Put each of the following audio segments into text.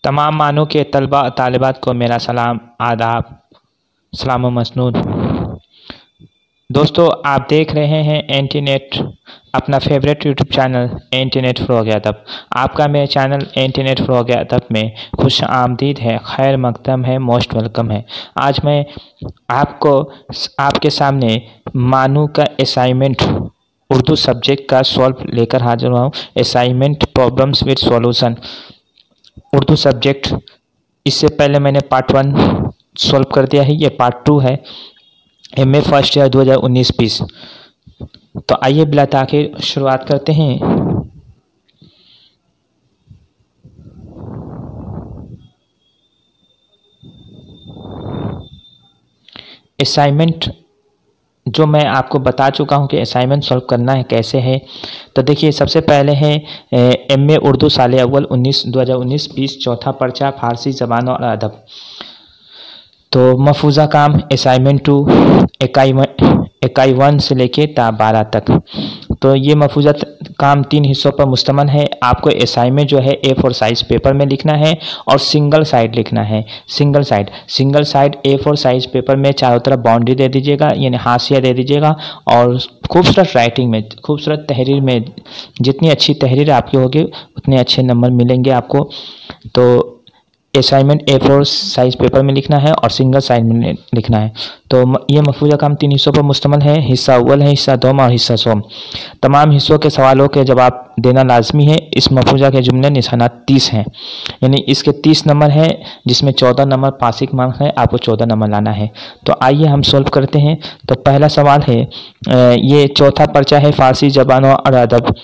तमाम मानों के तलबा तालिबात को मेरा सलाम, आदाब, सलाम मसनून। दोस्तों, आप देख रहे हैं एंटीनेट, अपना फेवरेट यूट्यूब चैनल एंटीनेट फ़रोग़ अदब। आपका मेरे चैनल एंटीनेट फ़रोग़ अदब में खुश आमदीद है, खैर मक़दम है, मोस्ट वेलकम है। आज मैं आपके सामने मानू का असाइनमेंट उर्दू सब्जेक्ट का सॉल्व लेकर हाजिर हुआ हूँ। Assignment problems with solution Urdu subject. इससे पहले मैंने पार्ट 1 सॉल्व कर दिया है, ये पार्ट 2 है। MA first year 2019-20। तो आइए बिला ताख़ीर शुरुआत करते हैं। असाइनमेंट जो मैं आपको बता चुका हूं कि असाइनमेंट सॉल्व करना है कैसे है। तो देखिए, सबसे पहले है MA उर्दू साल अव्वल 2019-20 चौथा पर्चा फ़ारसी ज़बान और अदब। तो महफूजा काम असाइनमेंट 2 इकाई 1 से लेके ता 12 तक। तो ये महफूजा काम 3 हिस्सों पर मुश्तमिल है। आपको असाइनमेंट जो है A4 साइज़ पेपर में लिखना है और सिंगल साइड लिखना है। Single side A4 size paper में चारों तरफ बाउंड्री दे दीजिएगा, यानी हाशिया दे दीजिएगा। और खूबसूरत राइटिंग में, खूबसूरत तहरीर में, जितनी अच्छी तहरीर आपकी होगी उतने अच्छे नंबर मिलेंगे आपको। तो असाइनमेंट A4 साइज़ पेपर में लिखना है और सिंगल साइड में लिखना है। तो ये महफूजा काम 3 हिस्सों पर मुश्तमिल है। हिस्सा अव्वल है, हिस्सा दोम और हिस्सा सोम। तमाम हिस्सों के सवालों के जवाब देना लाजमी है। इस महफूजा के जुमले निशानात 30 हैं, यानी इसके 30 नंबर हैं, जिसमें 14 नंबर पासिक मार्क्स है। आपको 14 नंबर लाना है। तो आइए हम सॉल्व करते हैं। तो पहला सवाल है, ये चौथा पर्चा है फ़ारसी ज़बान और अदब।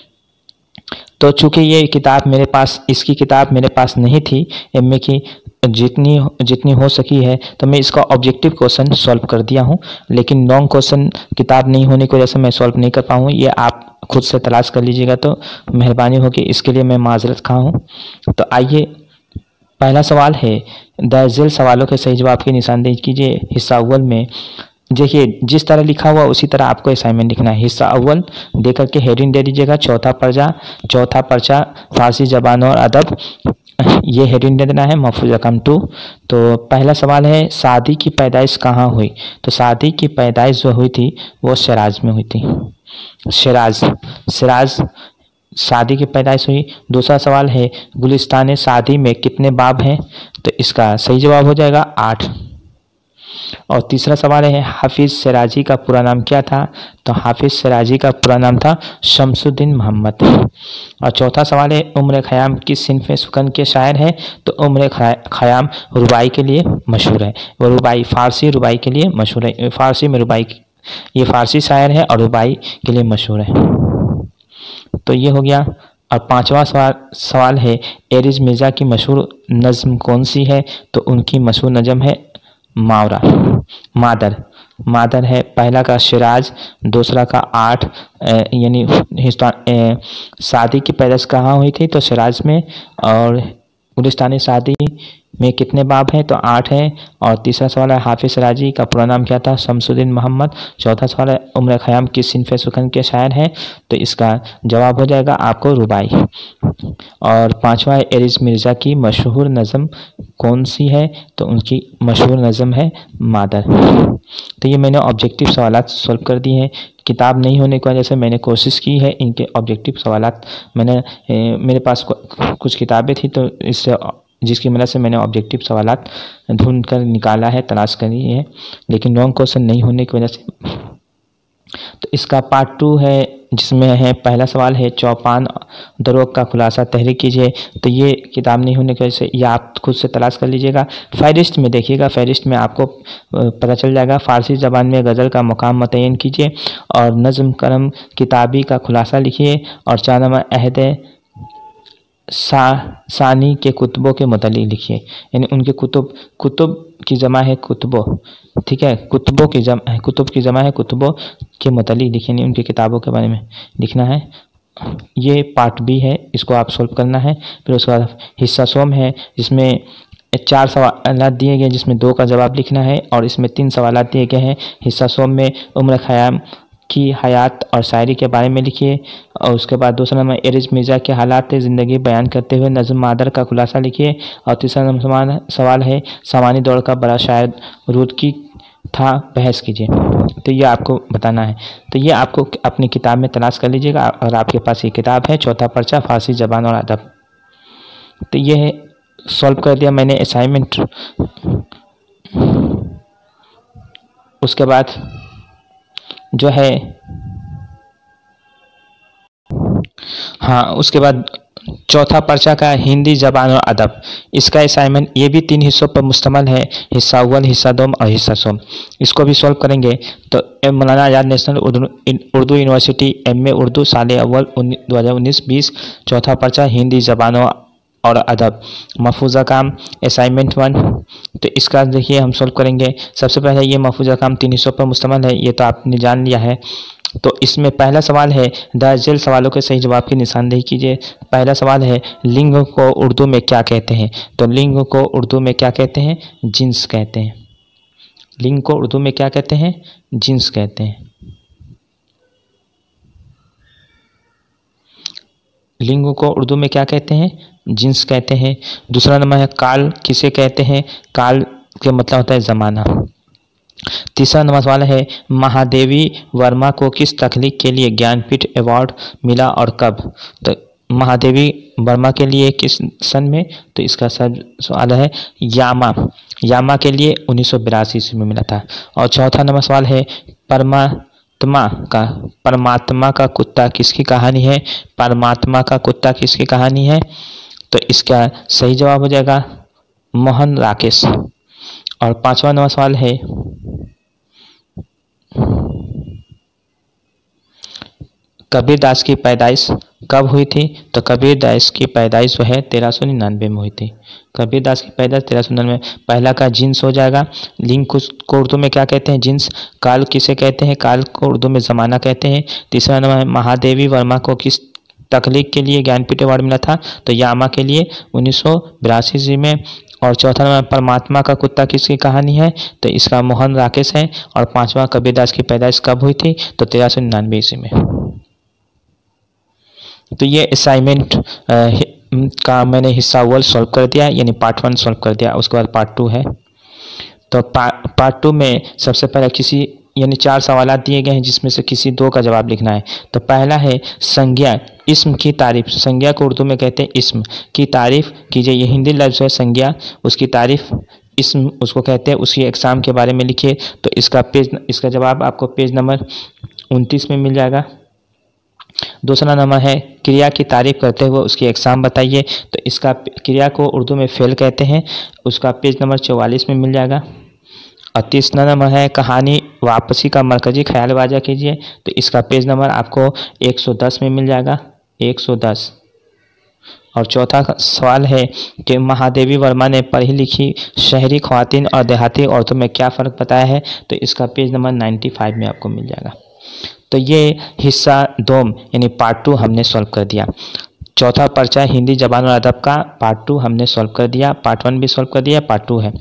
तो चूँकि ये किताब मेरे पास, इसकी किताब मेरे पास नहीं थी MA की, जितनी हो सकी है, तो मैं इसका ऑब्जेक्टिव क्वेश्चन सॉल्व कर दिया हूँ। लेकिन लॉन्ग क्वेश्चन किताब नहीं होने की वजह से मैं सॉल्व नहीं कर पाऊँ। ये आप खुद से तलाश कर लीजिएगा तो मेहरबानी होगी, इसके लिए मैं माजरत खा हूँ। तो आइए, पहला सवाल है, दर्जेल सवालों के सही जवाब की निशानदेही कीजिए। हिस्सा अव्वल में देखिए, जिस तरह लिखा हुआ उसी तरह आपको असाइनमेंट लिखना है। हिस्सा अव्वल दे करके हेडिंग दे दीजिएगा, चौथा पर्चा फ़ारसी ज़बान और अदब, ये हेडिंग दे देना है। महफूजा काम 2। तो पहला सवाल है, शादी की पैदाइश कहाँ हुई? तो शादी की पैदाइश जो हुई थी वो शिराज में हुई थी। शिराज शादी की पैदाइश हुई। दूसरा सवाल है, गुलिस्तान शादी में कितने बाब हैं? तो इसका सही जवाब हो जाएगा 8। और तीसरा सवाल है, हाफिज़ सिराजी का पूरा नाम क्या था? तो हाफिज़ सिराजी का पूरा नाम था शमसुद्दीन मोहम्मद। और चौथा सवाल है, उम्र ख़याम किस सिन्फ़ सुकन के शायर हैं? तो उम्र ख़याम रुबाई के लिए मशहूर है। वो रुबाई, फ़ारसी रुबाई के लिए मशहूर है। फ़ारसी में रुबाई, ये फ़ारसी शायर है और रुबाई के लिए मशहूर है। तो ये हो गया। और पाँचवा सवाल है, एरिज़ मिर्ज़ा की मशहूर नज़्म कौन सी है? तो उनकी मशहूर नज़्म है मादर है। पहला का शिराज, दूसरा का 8, यानी शादी की पैदाइश कहाँ हुई थी? तो शिराज में। और गुलिस्तानी शादी में कितने बाब हैं? तो 8 हैं। और तीसरा सवाल है, हाफिज़ सिराजी का पूरा नाम क्या था? शमसुद्दीन मोहम्मद। चौथा सवाल है, उम्र ख़याम किस सिन्फ़ सुकन के शायर हैं? तो इसका जवाब हो जाएगा आपको रुबाई। और पांचवा है, एरिज़ मिर्ज़ा की मशहूर नज़्म कौन सी है? तो उनकी मशहूर नज़्म है मादर। तो ये मैंने ऑब्जेक्टिव सवालात सॉल्व कर दिए हैं। किताब नहीं होने की वजह से मैंने कोशिश की है इनके ऑब्जेक्टिव सवालात, मेरे पास कुछ किताबें थी, तो इससे जिसकी मदद से मैंने ऑब्जेक्टिव सवालात ढूंढ कर निकाला है, तलाश करी है। लेकिन लॉन्ग क्वेश्चन नहीं होने की वजह से। तो इसका पार्ट 2 है, जिसमें है पहला सवाल है, चौपान दरोग का खुलासा तहरीर कीजिए। तो ये किताब नहीं होने की वजह से ये आप खुद से तलाश कर लीजिएगा। फहरिस्त में देखिएगा, फहरिस्त में आपको पता चल जाएगा। फ़ारसी ज़बान में गज़ल का मुकाम मुतय्यन कीजिए और नज़्म कलम किताबी का खुलासा लिखिए। और 4 नंबर अहद सानी के कुतुबों के मुतल्लिक़ लिखिए, यानी उनके कुतुब की जमा है कुतुबों, ठीक है, कुतुब की जमा है कुतुबों के मुतल्लिक़ लिखिए, यानी उनकी किताबों के बारे में लिखना है। ये पार्ट B है, इसको आप सॉल्व करना है। फिर उसके बाद हिस्सा सोम है, जिसमें 4 सवाल दिए गए, जिसमें 2 का जवाब लिखना है। और इसमें 3 सवाल दिए गए हैं। हिस्सा सोम में उम्र ख़याम की हयात और शायरी के बारे में लिखिए। और उसके बाद दूसरा नंबर एरिज मिर्ज़ा के हालात ज़िंदगी बयान करते हुए नज़्म मादर का खुलासा लिखिए। और तीसरा नंबर सवाल है सामान्य दौर का बड़ा शायर रुदकी था, बहस कीजिए। तो ये आपको बताना है। तो ये आपको अपनी किताब में तलाश कर लीजिएगा और आपके पास ये किताब है चौथा पर्चा फारसी ज़बान और अदब। तो ये सॉल्व कर दिया मैंने असाइनमेंट। उसके बाद जो है उसके बाद चौथा पर्चा का हिंदी ज़बान और अदब, इसका असाइनमेंट ये भी 3 हिस्सों पर मुश्तमिल है, हिस्सा अव्वल, हिस्सा दोम और हिस्सा सोम। इसको भी सॉल्व करेंगे। तो Maulana Azad national Urdu university MA Urdu साल अव्वल 2019-20 चौथा पर्चा हिंदी ज़बान और अदब, महफूज़ा काम असाइनमेंट 1। तो इसका देखिए हम सॉल्व करेंगे। सबसे पहले ये महफूज़ा काम 3 हिस्सों पर मुश्तमिल है, ये तो आपने जान लिया है। तो इसमें पहला सवाल है दर्ज झेल सवालों के सही जवाब की निशानदेही कीजिए। पहला सवाल है लिंग को उर्दू में क्या कहते हैं? तो लिंग को उर्दू में क्या कहते हैं? जिन्स कहते हैं। लिंग को उर्दू में क्या कहते हैं? जिन्स कहते हैं। लिंग को उर्दू में क्या कहते हैं? जिन्स कहते हैं। दूसरा नंबर है काल किसे कहते हैं? काल का मतलब होता है ज़माना। तीसरा नंबर सवाल है महादेवी वर्मा को किस तख्लीक के लिए ज्ञानपीठ अवार्ड मिला और कब? तो महादेवी वर्मा के लिए किस सन में? तो इसका सवाल है यामा के लिए 1982 ईस्वी में मिला था। और चौथा नंबर सवाल है परमात्मा का कुत्ता किसकी कहानी है? परमात्मा का कुत्ता किसकी कहानी है? तो इसका सही जवाब हो जाएगा मोहन राकेश। और पांचवा नंबर सवाल है कबीरदास की पैदाइश कब हुई थी? तो कबीरदास की पैदाइश जो है 1399 में हुई थी। कबीरदास की पैदाइश 1399। पहला का जिन्स हो जाएगा। लिंग को उर्दू में क्या कहते हैं? जिन्स। काल किसे कहते हैं? काल को उर्दू में ज़माना कहते हैं। तीसरा नंबर है महादेवी वर्मा को किस तख्लीक के लिए ज्ञानपीठ अवार्ड मिला था? तो यामा के लिए 1982 ईस्वी में। और चौथा नंबर परमात्मा का कुत्ता किसकी कहानी है? तो इसका मोहन राकेश है। और पांचवा कबीरदास की पैदाइश कब हुई थी? तो 1399 ईस्वी में। तो ये असाइनमेंट का मैंने हिस्सा अव्वल सॉल्व कर दिया, यानी पार्ट 1 सॉल्व कर दिया। उसके बाद पार्ट 2 है। तो पार्ट 2 में सबसे पहले यानी 4 सवाल दिए गए हैं जिसमें से किसी 2 का जवाब लिखना है। तो पहला है संज्ञा इस्म की तारीफ। संज्ञा को उर्दू में कहते हैं इस्म की तारीफ कीजिए। ये हिंदी लफ्ज़ है संज्ञा, उसकी तारीफ इस्म उसको कहते हैं। उसकी एग्ज़ाम के बारे में लिखिए। तो इसका जवाब आपको पेज नंबर 29 में मिल जाएगा। दूसरा नंबर है क्रिया की तारीफ करते हुए उसकी एग्ज़ाम बताइए। तो इसका क्रिया को उर्दू में फ़ेल कहते हैं, उसका पेज नंबर 44 में मिल जाएगा। और तीसरा नंबर है कहानी वापसी का मरकजी ख्याल वाजा कीजिए। तो इसका पेज नंबर आपको 110 में मिल जाएगा, 110। और चौथा सवाल है कि महादेवी वर्मा ने पढ़ी लिखी शहरी ख्वातीन और देहाती औरतों में क्या फ़र्क बताया है? तो इसका पेज नंबर 95 में आपको मिल जाएगा। तो ये हिस्सा दोम यानी पार्ट 2 हमने सॉल्व कर दिया। चौथा पर्चा हिंदी ज़बान और अदब का पार्ट 2 हमने सॉल्व कर दिया। पार्ट 1 भी सॉल्व कर दिया, पार्ट 2 है।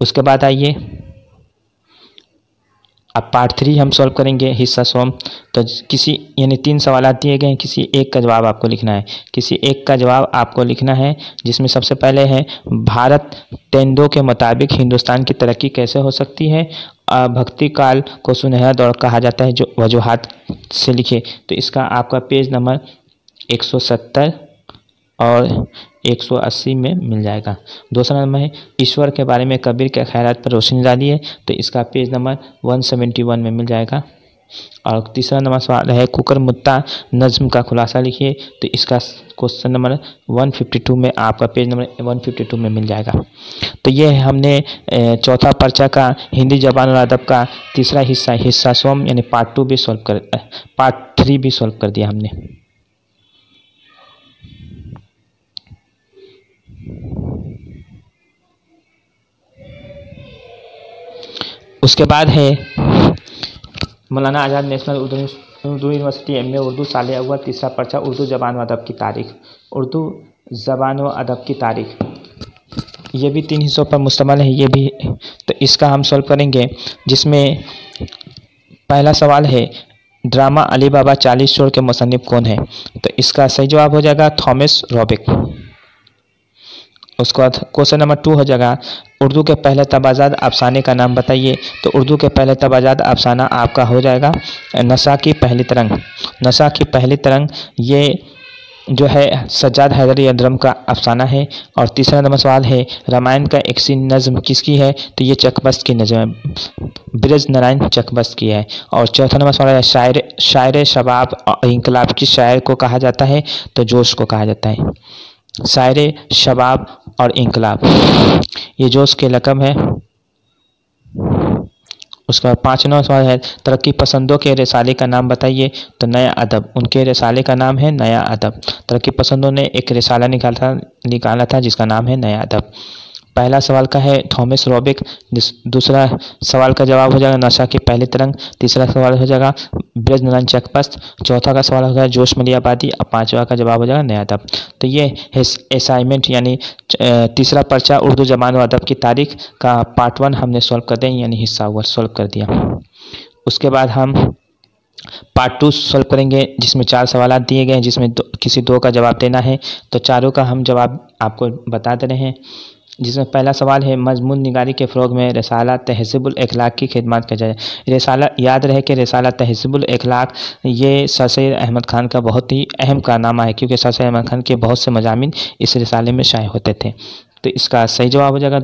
उसके बाद आइए अब पार्ट 3 हम सॉल्व करेंगे हिस्सा सोम। तो यानी 3 सवाल दिए गए हैं, किसी एक का जवाब आपको लिखना है। किसी एक का जवाब आपको लिखना है जिसमें सबसे पहले है भारत तेंदो के मुताबिक हिंदुस्तान की तरक्की कैसे हो सकती है? भक्ति काल को सुनहरा दौर कहा जाता है, जो वजूहात से लिखे। तो इसका आपका पेज नंबर 170 और 180 में मिल जाएगा। दूसरा नंबर है ईश्वर के बारे में कबीर के ख्यालात पर रोशनी डालिए। तो इसका पेज नंबर 171 में मिल जाएगा। और तीसरा नंबर सवाल है कुकर मुत्ता नज़्म का खुलासा लिखिए। तो इसका क्वेश्चन नंबर 152 में आपका पेज नंबर 152 में मिल जाएगा। तो ये हमने चौथा पर्चा का हिंदी ज़बान और अदब का तीसरा हिस्सा सोम यानी पार्ट 2 भी पार्ट 3 भी सॉल्व कर दिया हमने। उसके बाद है Maulana Azad national Urdu university MA Urdu साल अव्वल तीसरा पर्चा उर्दू ज़बान व अदब की तारीख। उर्दू ज़बान व अदब की तारीख ये भी 3 हिस्सों पर मुश्तमिल है। ये भी तो इसका हम सॉल्व करेंगे, जिसमें पहला सवाल है ड्रामा अली बाबा 40 चोर के मुसन्निफ कौन है? तो इसका सही जवाब हो जाएगा थॉमस रॉबिक। उसके बाद क्वेश्चन नंबर 2 हो जाएगा उर्दू के पहले तबाजात अफसाने का नाम बताइए। तो उर्दू के पहले तबाजात अफसाना आपका हो जाएगा नशा की पहली तरंग। नशा की पहली तरंग ये जो है सज्जाद हैदरी अदरम का अफसाना है। और तीसरा नंबर सवाल है रामायण का एक सी नज़्म किसकी है? तो ये चकबस्त की नज़्म है, ब्रज नारायण चकबस्त की है। और चौथा नंबर सवाल है शायर शबाब और इंकलाब किस शायर को कहा जाता है? तो जोश को कहा जाता है। शायर शबाब और इंकलाब ये जोश के लक़ब है। उसका 5वां सवाल है तरक्की पसंदों के रिसाले का नाम बताइए। तो नया अदब, उनके रिसाले का नाम है नया अदब। तरक्की पसंदों ने एक रिसाला निकाला था जिसका नाम है नया अदब। पहला सवाल का है थॉमस रॉबिक। दूसरा सवाल का जवाब हो जाएगा नशा की पहली तरंग। तीसरा सवाल हो जाएगा ब्रज नारायण चकबस्त। चौथा का सवाल हो जाएगा जोश मलिया आबादी। और 5वां का जवाब हो जाएगा नया अदब। तो ये असाइनमेंट यानी तीसरा पर्चा उर्दू ज़बान व अदब की तारीख का पार्ट 1 हमने सॉल्व कर दिया, यानी हिस्सा 1 सॉल्व कर दिया। उसके बाद हम पार्ट 2 सॉल्व करेंगे जिसमें 4 सवाल दिए गए हैं, जिसमें किसी 2 का जवाब देना है। तो चारों का हम जवाब आपको बता दे रहे हैं। जिसमें पहला सवाल है मजमून निगारी के फ़रोग़ में रिसाला तहज़ीबुल अखलाक की खिदमत का जाए। रिसाला याद रहे कि रिसाला तहज़ीबुल अखलाक ये सर सैयद अहमद ख़ान का बहुत ही अहम कारनामा है, क्योंकि सर सैयद अहमद ख़ान के बहुत से मज़ामीन इस रिसाले में शाये होते थे। तो इसका सही जवाब हो जाएगा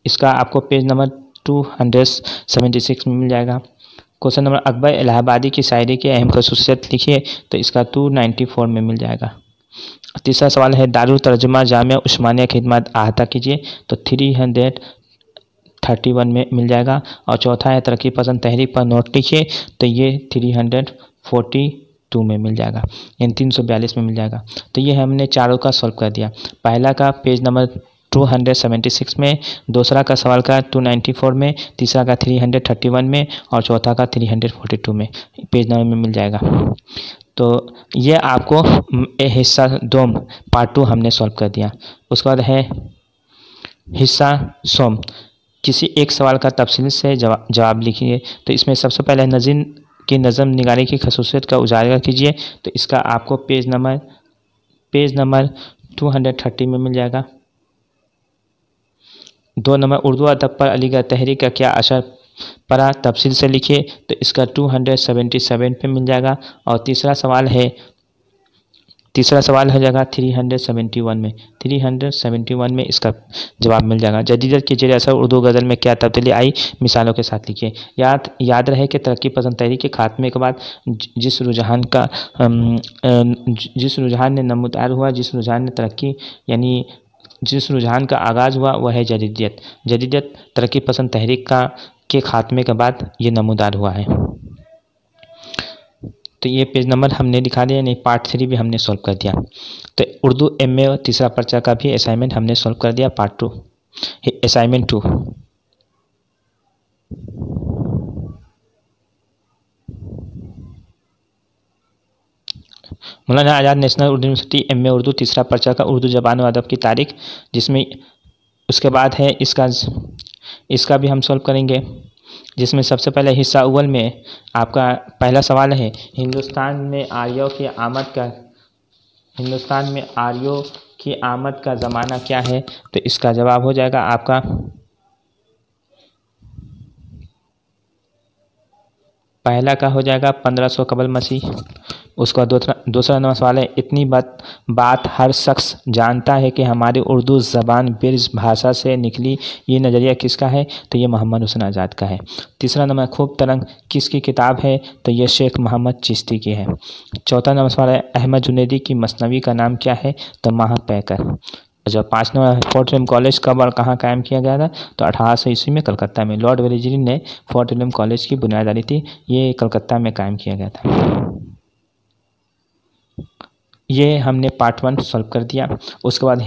इसका आपको पेज नंबर 276 में मिल जाएगा। क्वेश्चन नंबर अकबर इलाहाबादी की शायरी की अहम खसूसियत लिखिए। तो इसका 294 में मिल जाएगा। तीसरा सवाल है दारुल तर्जुमा जामिया उस्मानिया खिदमत अहाता कीजिए। तो 331 में मिल जाएगा। और चौथा है तरक्की पसंद तहरीक पर नोट लिखिए। तो ये 342 में मिल जाएगा, यानी 342 में मिल जाएगा। तो ये हमने चारों का सॉल्व कर दिया। पहला का पेज नंबर 276 में, दूसरा का सवाल का 294 में, तीसरा का 331 में और चौथा का 342 में पेज नंबर में मिल जाएगा। तो ये आपको हिस्सा 2 पार्ट 2 हमने सॉल्व कर दिया। उसके बाद है हिस्सा सोम, किसी एक सवाल का तफसील से जवाब लिखिए। तो इसमें सबसे पहले नज़ीम की नज़म निगारी की खसूसियत का उजागर कीजिए। तो इसका आपको पेज नंबर 230 में मिल जाएगा। 2 नंबर उर्दू अदब पर अलीगढ़ तहरीक का क्या असर पड़ा, तफसील से लिखिए। तो इसका 277 पे मिल जाएगा। और तीसरा सवाल हो जाएगा 371 में इसका जवाब मिल जाएगा। जदीदत के ज़रिए असर उर्दू गज़ल में क्या तब्दीली आई, मिसालों के साथ लिखिए। याद रहे कि तरक्की पसंद तहरीक के खात्मे के बाद जिस रुझान ने नमूदार हुआ, जिस रुझान ने तरक्की यानी जिस रुझान का आगाज़ हुआ वह है जदीदियत तरक्की पसंद तहरीक के खात्मे के बाद ये नमूदार हुआ है। तो ये पेज नंबर हमने दिखा दिया, नहीं पार्ट 3 भी हमने सॉल्व कर दिया। तो उर्दू MA और तीसरा पर्चा का भी असाइनमेंट हमने सॉल्व कर दिया, part 2 assignment 2। Maulana Azad national Urdu university MA Urdu तीसरा पर्चा का उर्दू ज़बान व अदब की तारीख, जिसमें उसके बाद है इसका भी हम सॉल्व करेंगे। जिसमें सबसे पहले हिस्सा अव्वल में आपका पहला सवाल है हिंदुस्तान में आर्यों की आमद का ज़माना क्या है। तो इसका जवाब हो जाएगा आपका पहला का हो जाएगा 1500 कबल मसीह। उसका दूसरा नंबर सवाल है इतनी बात हर शख्स जानता है कि हमारी उर्दू ज़बान ब्रज भाषा से निकली, ये नज़रिया किसका है। तो ये मोहम्मद हुसैन आज़ाद का है। तीसरा नंबर खूब तरंग किसकी किताब है। तो ये शेख मोहम्मद चिश्ती की है। चौथा नंबर सवाल है अहमद जुनैदी की मसनवी का नाम क्या है। तो महापैकर। जब 5 नंबर फोर्ट विलियम कॉलेज कब और कहाँ कायम किया गया था। तो 1800 ईस्वी में कलकत्ता में लॉर्ड वेलेस्ली ने फोर्ट विलियम कॉलेज की बुनियाद डाली थी, ये कलकत्ता में कायम किया गया था। ये हमने पार्ट 1 सॉल्व कर दिया। उसके बाद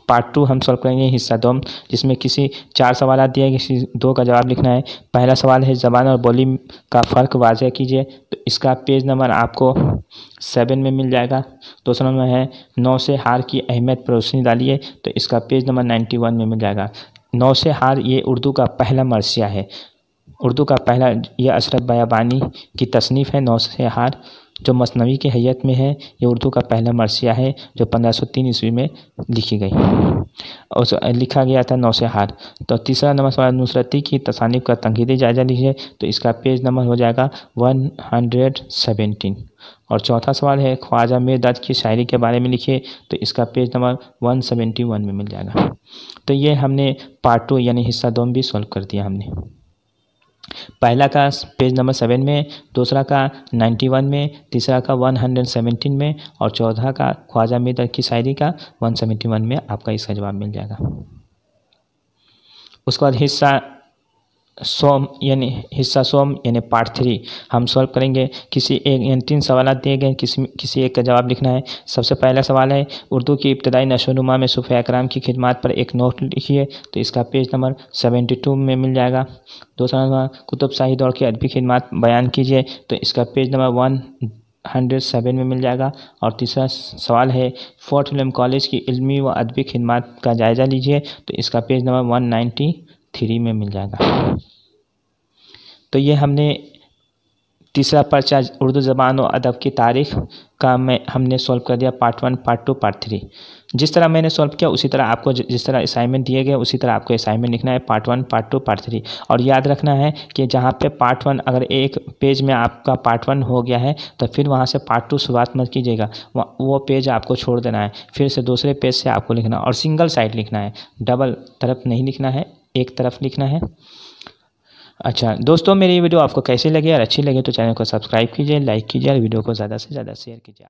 पार्ट 2 हम सॉल्व करेंगे हिस्सा 2, जिसमें किसी 4 सवाल दिए हैं, किसी 2 का जवाब लिखना है। पहला सवाल है ज़बान और बोली का फ़र्क वाज़ह कीजिए। तो इसका पेज नंबर आपको 7 में मिल जाएगा। दूसरा नंबर है 9 से हार की अहमियत पर रोशनी डालिए। तो इसका पेज नंबर 91 में मिल जाएगा। 9 से हार ये उर्दू का पहला मरसिया है। उर्दू का पहला यह अशरफ बयाबानी की तसनीफ़ है नौशेहार, जो मसनवी की हैयत में है। ये उर्दू का पहला मरसिया है जो 1503 ईस्वी में लिखी गई और लिखा गया था नौशेहार। तो तीसरा नंबर सवाल, नुसरती की तसानीफ़ का तंक़ीदी जायज़ा लीजिए। तो इसका पेज नंबर हो जाएगा 117। और चौथा सवाल है, ख्वाजा मीरदर्द की शायरी के बारे में लिखिए। तो इसका पेज नंबर 171 में मिल जाएगा। तो ये हमने पार्ट 2 यानी हिस्सा 2 भी सॉल्व कर दिया हमने। पहला का पेज नंबर 7 में, दूसरा का 91 में, तीसरा का 117 में और चौथा का ख्वाजा मीरदर्द की शायरी का 171 में आपका इसका जवाब मिल जाएगा। उसके बाद हिस्सा सोम यानी पार्ट 3 हम सॉल्व करेंगे। किसी एक यानी 3 सवाल दिए गए, किसी एक का जवाब लिखना है। सबसे पहला सवाल है, उर्दू की इब्तदाई नशोनुमा में सूफ़े अकराम की खिदमत पर एक नोट लिखिए। तो इसका पेज नंबर 72 में मिल जाएगा। दूसरा नंबर, कुतुब शाही दौर की अदबी खिदमत बयान कीजिए। तो इसका पेज नंबर 107 में मिल जाएगा। और तीसरा सवाल है, फोर्ट विलियम कॉलेज की इल्मी व अदबी खिदमत का जायज़ा लीजिए। तो इसका पेज नंबर 193 में मिल जाएगा। तो ये हमने तीसरा पर्चा उर्दू ज़बान और अदब की तारीख़ का हमने सॉल्व कर दिया, पार्ट 1, पार्ट 2, पार्ट 3। जिस तरह मैंने सॉल्व किया उसी तरह आपको जिस तरह असाइनमेंट दिए गए उसी तरह आपको असाइनमेंट लिखना है, पार्ट 1, पार्ट 2, पार्ट 3। और याद रखना है कि जहाँ पे पार्ट 1 अगर एक पेज में आपका पार्ट 1 हो गया है तो फिर वहाँ से पार्ट 2 शुरुआत मत कीजिएगा, वो पेज आपको छोड़ देना है, फिर से दूसरे पेज से आपको लिखना और सिंगल साइड लिखना है, डबल तरफ नहीं लिखना है, एक तरफ लिखना है। अच्छा दोस्तों, मेरी वीडियो आपको कैसी लगी और अच्छी लगी तो चैनल को सब्सक्राइब कीजिए, लाइक कीजिए और वीडियो को ज़्यादा से ज़्यादा शेयर कीजिए।